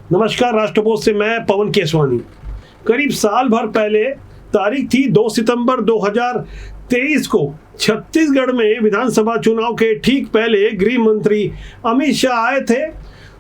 नमस्कार, राष्ट्रपोस्ट से मैं पवन केसवानी। करीब साल भर पहले तारीख थी 2 सितंबर 2023 को छत्तीसगढ़ में विधानसभा चुनाव के ठीक पहले गृह मंत्री अमित शाह आए थे।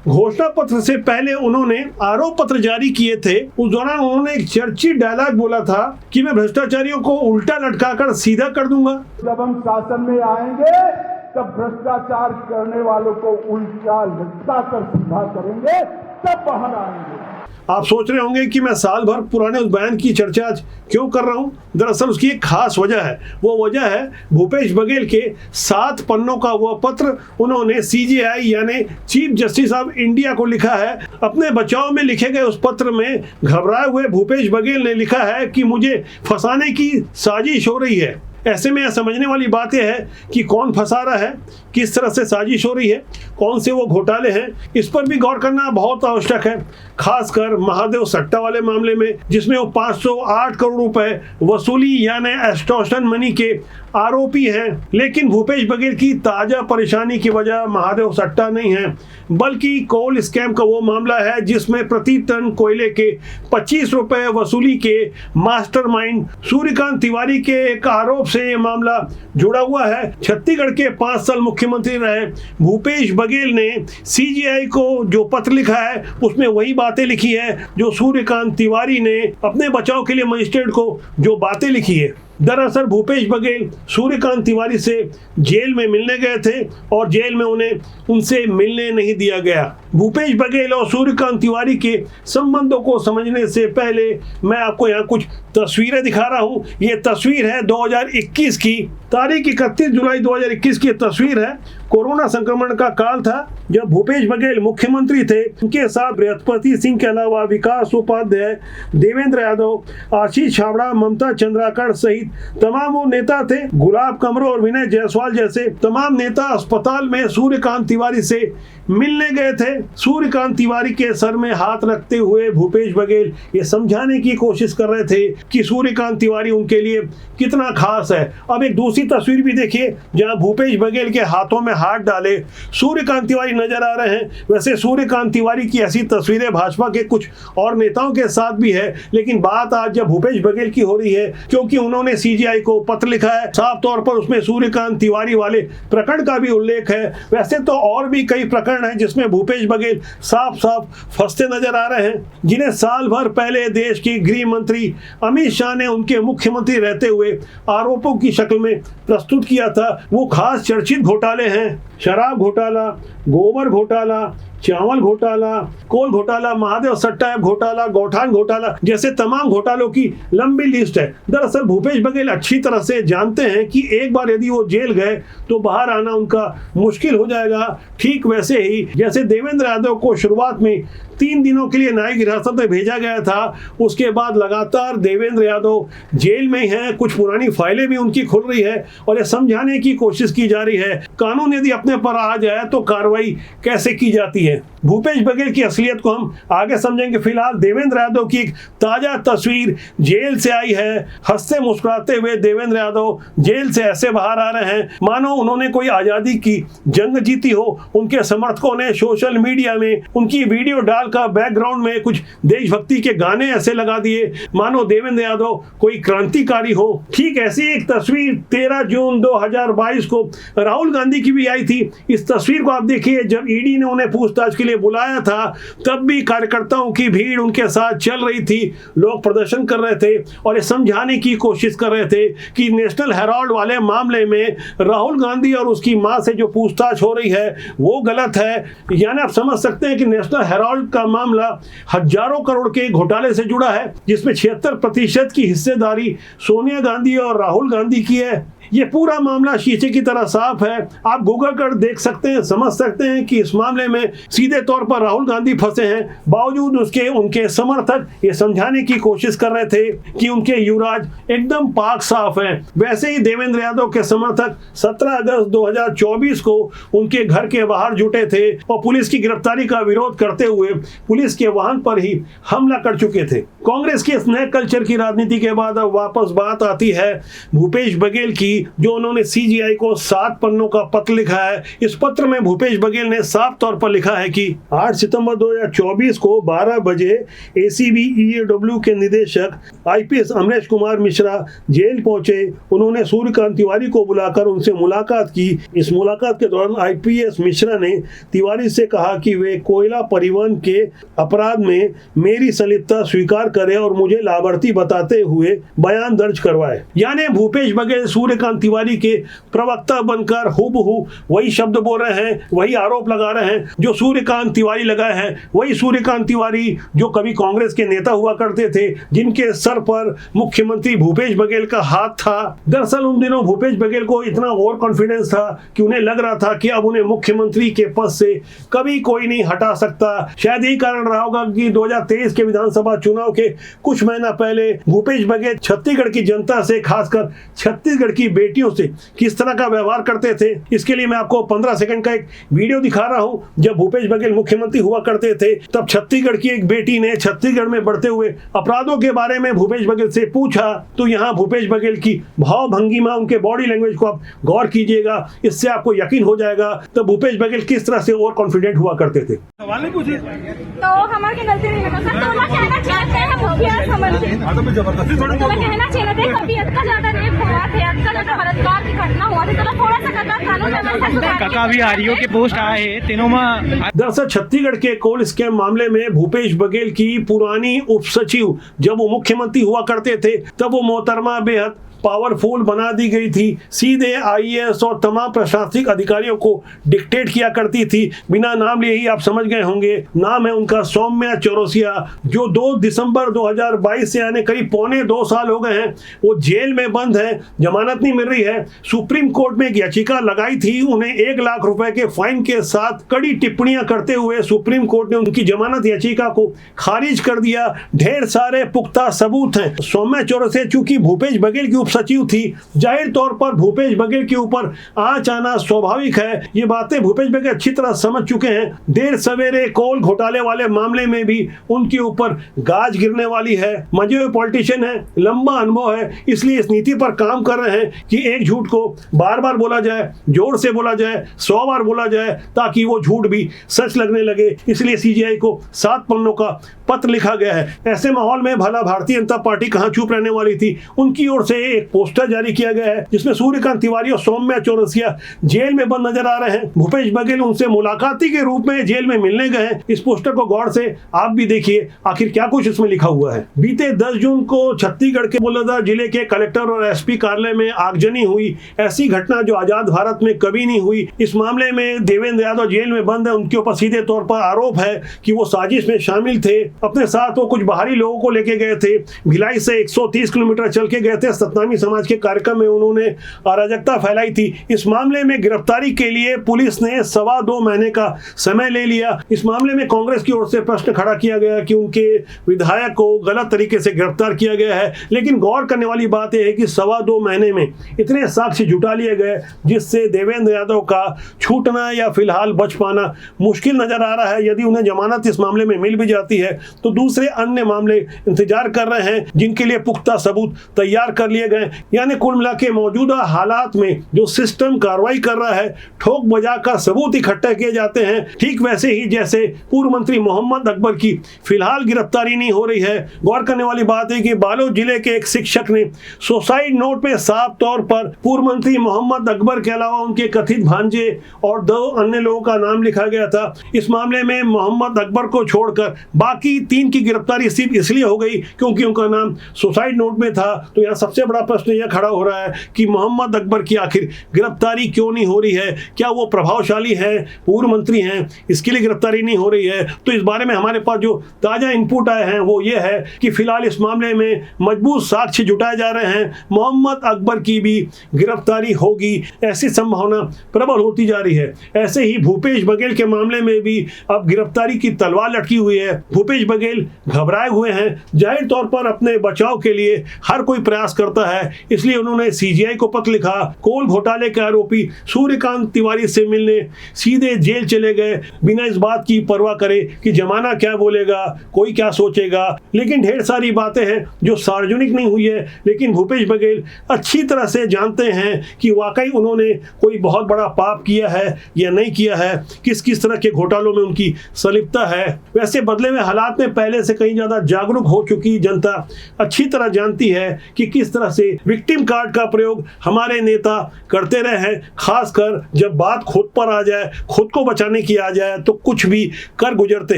घोषणा पत्र से पहले उन्होंने आरोप पत्र जारी किए थे। उस दौरान उन्होंने एक चर्चित डायलॉग बोला था कि मैं भ्रष्टाचारियों को उल्टा लटकाकर सीधा कर दूंगा। जब हम शासन में आएंगे तब भ्रष्टाचार करने वालों को उल्टा लटकाकर सीधा करेंगे, तब बाहर आएंगे। आप सोच रहे होंगे कि मैं साल भर पुराने उस बयान की चर्चा आज क्यों कर रहा हूं। दरअसल उसकी एक खास वजह है। वो वजह है भूपेश बघेल के 7 पन्नों का वह पत्र उन्होंने CJI यानी चीफ जस्टिस ऑफ इंडिया को लिखा है। अपने बचाव में लिखे गए उस पत्र में घबराए हुए भूपेश बघेल ने लिखा है कि मुझे फंसाने की साजिश हो रही है। ऐसे में यह समझने वाली बात यह है कि कौन फंसा रहा है, किस तरह से साजिश हो रही है, कौन से वो घोटाले हैं, इस पर भी गौर करना बहुत आवश्यक है। खासकर महादेव सट्टा वाले मामले में, जिसमें वो 508 करोड़ रुपए वसूली यानी एक्सटॉर्शन मनी के आरोपी हैं। लेकिन भूपेश बघेल की ताजा परेशानी की वजह महादेव सट्टा नहीं है, बल्कि कोल स्कैम का वो मामला है जिसमें प्रति टन कोयले के 25 रुपए वसूली के मास्टरमाइंड सूर्यकांत तिवारी के एक आरोप से ये मामला जुड़ा हुआ है। छत्तीसगढ़ के 5 साल मुख्यमंत्री रहे भूपेश बघेल ने CJI को जो पत्र लिखा है उसमें वही बातें लिखी है जो सूर्यकांत तिवारी ने अपने बचाव के लिए मजिस्ट्रेट को जो बातें लिखी है। दरअसल भूपेश बघेल सूर्यकांत तिवारी से जेल में मिलने गए थे और जेल में उन्हें उनसे मिलने नहीं दिया गया। भूपेश बघेल और सूर्यकांत तिवारी के संबंधों को समझने से पहले मैं आपको यहाँ कुछ तस्वीरें दिखा रहा हूँ। ये तस्वीर है 2021 की, तारीख 31 जुलाई 2021 की तस्वीर है। कोरोना संक्रमण का काल था जब भूपेश बघेल मुख्यमंत्री थे। उनके साथ बृहस्पति सिंह के अलावा विकास उपाध्याय, देवेंद्र यादव, आशीष छाबड़ा, ममता चंद्राकर सहित तमाम वो नेता थे। गुलाब कमरो और विनय जायसवाल जैसे तमाम नेता अस्पताल में सूर्यकांत तिवारी से मिलने गए थे। सूर्यकांत तिवारी के सर में हाथ रखते हुए भूपेश बघेल ये समझाने की कोशिश कर रहे थे कि सूर्यकांत तिवारी उनके लिए कितना खास है। अब एक दूसरी तस्वीर भी देखिए जहां भूपेश बघेल के हाथों में हाथ डाले सूर्यकांत तिवारी नजर आ रहे हैं। वैसे सूर्यकांत तिवारी की ऐसी तस्वीरें भाजपा के कुछ और नेताओं के साथ भी है, लेकिन बात आज जब भूपेश बघेल की हो रही है क्योंकि उन्होंने CJI को पत्र लिखा है। साफ तौर पर उसमें सूर्यकांत तिवारी वाले प्रकरण का भी उल्लेख है। वैसे तो और भी कई प्रकरण हैं जिसमें भूपेश बघेल साफ साफ फंसते नजर आ रहे हैं, जिन्हें साल भर पहले देश के गृह मंत्री अमित शाह ने उनके मुख्यमंत्री रहते हुए आरोपों की शक्ल में प्रस्तुत किया था। वो खास चर्चित घोटाले हैं शराब घोटाला, गोबर घोटाला, चावल घोटाला, कोल घोटाला, महादेव सट्टा घोटाला, गौठान घोटाला जैसे तमाम घोटालों की लंबी लिस्ट है। दरअसल भूपेश बघेल अच्छी तरह से जानते हैं कि एक बार यदि वो जेल गए तो बाहर आना उनका मुश्किल हो जाएगा। ठीक वैसे ही जैसे देवेंद्र यादव को शुरुआत में 3 दिनों के लिए न्यायिक हिरासत में भेजा गया था, उसके बाद लगातार देवेंद्र यादव जेल में ही हैं। कुछ पुरानी फाइलें भी उनकी खुल रही है और ये समझाने की कोशिश की जा रही है कानून यदि अपने पर आ जाए तो कार्रवाई कैसे की जाती है। भूपेश बघेल की असलियत को हम आगे समझेंगे। फिलहाल देवेंद्र यादव की एक ताजा तस्वीर जेल से आई है। हंसते मुस्कुराते हुए देवेंद्र यादव जेल से ऐसे बाहर आ रहे हैं मानो उन्होंने कोई आजादी की जंग जीती हो। उनके समर्थकों ने सोशल मीडिया में उनकी वीडियो डालकर बैकग्राउंड में कुछ देशभक्ति के गाने ऐसे लगा दिए मानो देवेंद्र यादव कोई क्रांतिकारी हो। ठीक ऐसी एक तस्वीर 13 जून 2022 को राहुल गांधी की भी आई थी। इस तस्वीर को आप देखिए, जब ED ने उन्हें पूछताछ के लिए बुलाया था तब भी कार्यकर्ताओं की भीड़ उनके साथ चल रही थी। लोग प्रदर्शन कर रहे थे और ये समझाने की कोशिश कर रहे थे कि नेशनल हेराल्ड वाले मामले में राहुल गांधी और उसकी मां से जो पूछताछ हो रही है वो गलत है। यानी आप समझ सकते हैं कि नेशनल हेराल्ड का मामला हजारों करोड़ के घोटाले से जुड़ा है, जिसमें 76% की हिस्सेदारी सोनिया गांधी और राहुल गांधी की है। ये पूरा मामला शीशे की तरह साफ है। आप गूगल कर देख सकते हैं, समझ सकते हैं कि इस मामले में सीधे तौर पर राहुल गांधी फंसे हैं। बावजूद उसके उनके समर्थक ये समझाने की कोशिश कर रहे थे कि उनके युवराज एकदम पाक साफ हैं। वैसे ही देवेंद्र यादव के समर्थक 17 अगस्त 2024 को उनके घर के बाहर जुटे थे और पुलिस की गिरफ्तारी का विरोध करते हुए पुलिस के वाहन पर ही हमला कर चुके थे। कांग्रेस के इस नए कल्चर की राजनीति के बाद अब वापस बात आती है भूपेश बघेल की जो उन्होंने सीजीआई को 7 पन्नों का पत्र लिखा है। इस पत्र में भूपेश बघेल ने साफ तौर पर लिखा है कि 8 सितंबर 2024 को 12 बजे एसीबी ईओडब्ल्यू के निदेशक आईपीएस अमरेश कुमार मिश्रा जेल पहुंचे। उन्होंने सूर्यकांत तिवारी को बुलाकर उनसे मुलाकात की। इस मुलाकात के दौरान आईपीएस मिश्रा ने तिवारी से कहा कि वे कोयला परिवहन के अपराध में मेरी संलिप्तता स्वीकार करें और मुझे लाभार्थी बताते हुए बयान दर्ज करवाए। यानी भूपेश बघेल सूर्यकांत तिवारी के प्रवक्ता बनकर हूबहू वही शब्द बोल रहे हैं, वही आरोप लगा रहे हैं जो सूर्यकांत तिवारी लगाए हैं। वही सूर्यकांत तिवारी जो कभी कांग्रेस के नेता हुआ करते थे, जिनके सर पर मुख्यमंत्री भूपेश बघेल का हाथ था। दरअसल उन दिनों भूपेश बघेल को इतना ओवर कॉन्फिडेंस था कि उन्हें लग रहा था कि अब उन्हें मुख्यमंत्री के पद से कभी कोई नहीं हटा सकता। शायद यही कारण रहा होगा कि 2023 के विधानसभा चुनाव के कुछ महीना पहले भूपेश बघेल छत्तीसगढ़ की जनता से, खासकर छत्तीसगढ़ की बेटियों से किस तरह का व्यवहार करते थे। इसके लिए मैं आपको 15 सेकंड का एक वीडियो दिखा रहा हूं। जब भूपेश बघेल मुख्यमंत्री हुआ करते थे तब छत्तीसगढ़ की एक बेटी ने छत्तीसगढ़ में बढ़ते हुए अपराधों के बारे में भूपेश बघेल से पूछा। तो यहाँ भूपेश बघेल की भाव भंगिमा, उनके बॉडी लैंग्वेज को आप गौर कीजिएगा, इससे आपको यकीन हो जाएगा तो भूपेश बघेल किस तरह से ओवर कॉन्फिडेंट हुआ करते थे। सवाल नहीं पूछे तो हमारे गलती नहीं लगा सर, तो ना कहना चाहते हैं मुखिया समझ के, तो मैं जबरदस्ती थोड़ी तो कहना चाहिए थे कभी इतना ज्यादा रेप हुआ थे, इतना ज्यादा बलात्कार की घटना हुआ थी, तो थोड़ा सा कानून व्यवस्था काका अभी आरईओ के पोस्ट आए हैं तीनों में। दरअसल छत्तीसगढ़ के कोल स्कैम मामले में भूपेश बघेल की पुरानी उप सचिव जब वो मुख्यमंत्री हुआ करते थे तब वो मोहतरमा बेहद पावरफुल बना दी गई थी। सीधे आईएएस और तमाम प्रशासनिक अधिकारियों को डिक्टेट किया करती थी। बिना नाम लिए ही आप समझ गए होंगे, नाम है उनका सौम्या चौरसिया, जो 2 दिसंबर 2022 से यानी करीब 2.25 साल हो गए हैं वो जेल में बंद है, जमानत नहीं मिल रही है। सुप्रीम कोर्ट में एक याचिका लगाई थी, उन्हें 1 लाख रुपए के फाइन के साथ कड़ी टिप्पणियां करते हुए सुप्रीम कोर्ट ने उनकी जमानत याचिका को खारिज कर दिया। ढेर सारे पुख्ता सबूत हैं। सौम्या चौरसिया चूंकि भूपेश बघेल की सचिव थी, जाहिर तौर पर भूपेश बघेल के ऊपर आंच आना स्वाभाविक है। ये बातें भूपेश बघेल अच्छी तरह समझ चुके हैं। देर सवेरे कोल घोटाले वाले मामले में भी उनके ऊपर गाज गिरने वाली है। मजे हुए पॉलिटिशियन है, लंबा अनुभव है, इसलिए इस नीति पर काम कर रहे हैं कि एक झूठ को बार बार बोला जाए, जोर से बोला जाए, 100 बार बोला जाए, ताकि वो झूठ भी सच लगने लगे। इसलिए सीजीआई को 7 पन्नों का पत्र लिखा गया है। ऐसे माहौल में भला भारतीय जनता पार्टी कहां चुप रहने वाली थी। उनकी ओर से एक पोस्टर जारी किया गया है जिसमें सूर्यकांत तिवारी और सौम्या चौरसिया जेल में बंद नजर आ रहे हैं। भूपेश बघेल उनसे मुलाकाती के रूप में जेल में मिलने गए हैं। इस पोस्टर को गौर से आप भी देखिए आखिर क्या कुछ इसमें लिखा हुआ है। बीते 10 जून को छत्तीसगढ़ के बलौदाबाजार जिले के कलेक्टर और एसपी कार्यालय में आगजनी हुई। ऐसी घटना जो आजाद भारत में कभी नहीं हुई। इस मामले में देवेंद्र यादव जेल में बंद है। उनके ऊपर सीधे तौर पर आरोप है कि वो साजिश में शामिल थे। अपने साथ वो कुछ बाहरी लोगों को लेके गए थे। भिलाई से 130 किलोमीटर चल के गए थे। सतनामी समाज के कार्यक्रम में उन्होंने अराजकता फैलाई थी। इस मामले में गिरफ्तारी के लिए पुलिस ने 2.25 महीने का समय ले लिया। इस मामले में कांग्रेस की ओर से प्रश्न खड़ा किया गया कि उनके विधायक को गलत तरीके से गिरफ्तार किया गया है। लेकिन गौर करने वाली बात यह है कि 2.25 महीने में इतने साक्ष्य जुटा लिए गए जिससे देवेंद्र यादव का छूटना या फिलहाल बच पाना मुश्किल नजर आ रहा है। यदि उन्हें जमानत इस मामले में मिल भी जाती है तो दूसरे अन्य मामले इंतजार कर रहे हैं जिनके लिए पुख्ता सबूत तैयार कर लिए गए। यानी कुल मिला के मौजूदा हालात में जो सिस्टम कार्रवाई कर रहा है, ठोक बजाकर सबूत इकट्ठा किए जाते हैं। ठीक वैसे ही जैसे पूर्व मंत्री मोहम्मद अकबर की फिलहाल गिरफ्तारी नहीं हो रही है। गौर करने वाली बात है कि बालोद जिले के एक शिक्षक ने सुसाइड नोट में साफ तौर पर पूर्व मंत्री मोहम्मद अकबर के अलावा उनके कथित भांजे और 2 अन्य लोगों का नाम लिखा गया था। इस मामले में मोहम्मद अकबर को छोड़कर बाकी 3 की गिरफ्तारी सिर्फ इसलिए हो गई क्योंकि उनका नाम सुसाइड नोट में था। तो यहाँ सबसे बड़ा प्रश्न यह खड़ा हो रहा है कि मोहम्मद अकबर की आखिर गिरफ्तारी क्यों नहीं हो रही है? क्या वो प्रभावशाली है, पूर्व मंत्री हैं, इसके लिए गिरफ्तारी नहीं हो रही है? तो इस बारे में हमारे पास जो ताजा इनपुट आए हैं वो ये है कि फिलहाल इस मामले में मजबूत साक्ष्य जुटाए जा रहे हैं। मोहम्मद अकबर की भी गिरफ्तारी होगी, ऐसी संभावना प्रबल होती जा रही है। ऐसे ही भूपेश बघेल के मामले में भी अब गिरफ्तारी की तलवार लटकी हुई है। भूपेश बघेल घबराए हुए हैं। जाहिर तौर पर अपने बचाव के लिए हर कोई प्रयास करता है। है, इसलिए उन्होंने सीजीआई को पत्र लिखा। कोल घोटाले के आरोपी सूर्यकांत तिवारी से मिलने सीधे जेल चले गए, बिना इस बात की परवाह करे कि जमाना क्या बोलेगा, कोई क्या सोचेगा। लेकिन ढेर सारी बातें हैं जो सार्वजनिक नहीं हुई है, लेकिन भूपेश बघेल अच्छी तरह से जानते हैं कि वाकई उन्होंने कोई बहुत बड़ा पाप किया है या नहीं किया है, किस किस तरह के घोटालों में उनकी संलिप्तता है। वैसे बदले में हालात में पहले से कहीं ज्यादा जागरूक हो चुकी जनता अच्छी तरह जानती है कि किस तरह से विक्टिम कार्ड का प्रयोग हमारे नेता करते रहे हैं। खासकर जब बात खुद पर आ जाए, खुद को बचाने की आ जाए, तो कुछ भी कर गुजरते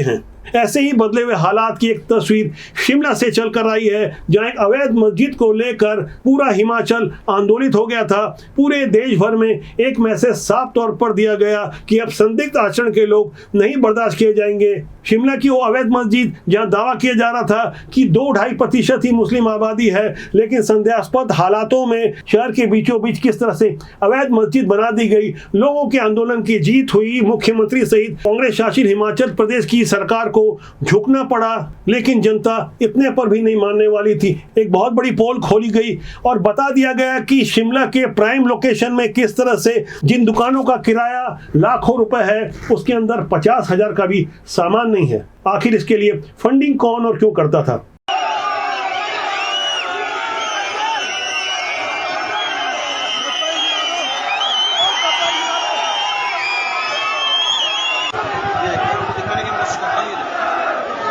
हैं। ऐसे ही बदले हुए हालात की एक तस्वीर शिमला से चलकर आई है, जहां एक अवैध मस्जिद को लेकर पूरा हिमाचल आंदोलित हो गया था। पूरे देश भर में एक मैसेज साफ तौर पर दिया गया कि अब संदिग्ध आचरण के लोग नहीं बर्दाश्त किए जाएंगे। शिमला की वो अवैध मस्जिद जहां दावा किया जा रहा था कि 2-2.5% ही मुस्लिम आबादी है, लेकिन संदेहास्पद हालातों में शहर के बीचों बीच किस तरह से अवैध मस्जिद बना दी गई। लोगों के आंदोलन की जीत हुई। मुख्यमंत्री सहित कांग्रेस शासित हिमाचल प्रदेश की सरकार को झुकना पड़ा, लेकिन जनता इतने पर भी नहीं मानने वाली थी। एक बहुत बड़ी पोल खोली गई और बता दिया गया कि शिमला के प्राइम लोकेशन में किस तरह से जिन दुकानों का किराया लाखों रुपए है, उसके अंदर 50,000 का भी सामान नहीं है। आखिर इसके लिए फंडिंग कौन और क्यों करता था?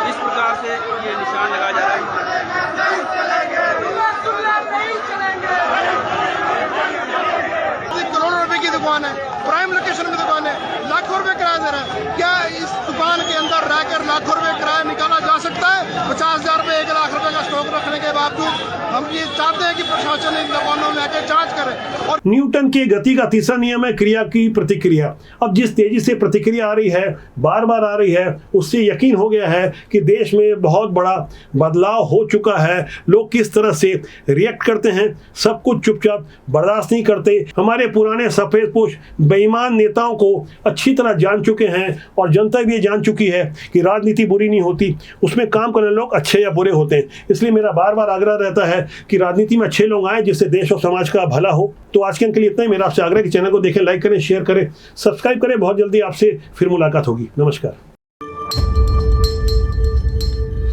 इस प्रकार से ये निशान लगाया जा रहा है। करोड़ों रुपए की दुकान है, प्राइम लोकेशन में दुकान है, लाखों रुपए किराया दे रहा है। क्या इस दुकान के अंदर रहकर लाखों रुपए किराया निकाला जा सकता है? 50,000 रुपए, 1 लाख रुपए का स्टॉक रखने के बावजूद हम ये चाहते हैं कि प्रशासन इन दुकानों में आकर जांच करे। और न्यूटन के गति का तीसरा नियम है क्रिया की प्रतिक्रिया। अब जिस तेजी से प्रतिक्रिया आ रही है, बार बार आ रही है, उससे यकीन हो गया है कि देश में बहुत बड़ा बदलाव हो चुका है। लोग किस तरह से रिएक्ट करते हैं, सब कुछ चुपचाप बर्दाश्त नहीं करते। हमारे पुराने सफेदपोश बेईमान नेताओं को अच्छी तरह जान चुके हैं और जनता भी ये जान चुकी है कि राजनीति बुरी नहीं होती, उसमें काम करने लोग अच्छे या बुरे होते हैं। इसलिए मेरा बार बार आग्रह रहता है कि राजनीति में अच्छे लोग आए जिससे देश और समाज का भला हो। तो आज के अंक के लिए इतना ही। मेरा आपसे आग्रह कि चैनल को देखें, लाइक करें, शेयर करें, सब्सक्राइब करें। बहुत जल्दी आपसे फिर मुलाकात होगी। नमस्कार।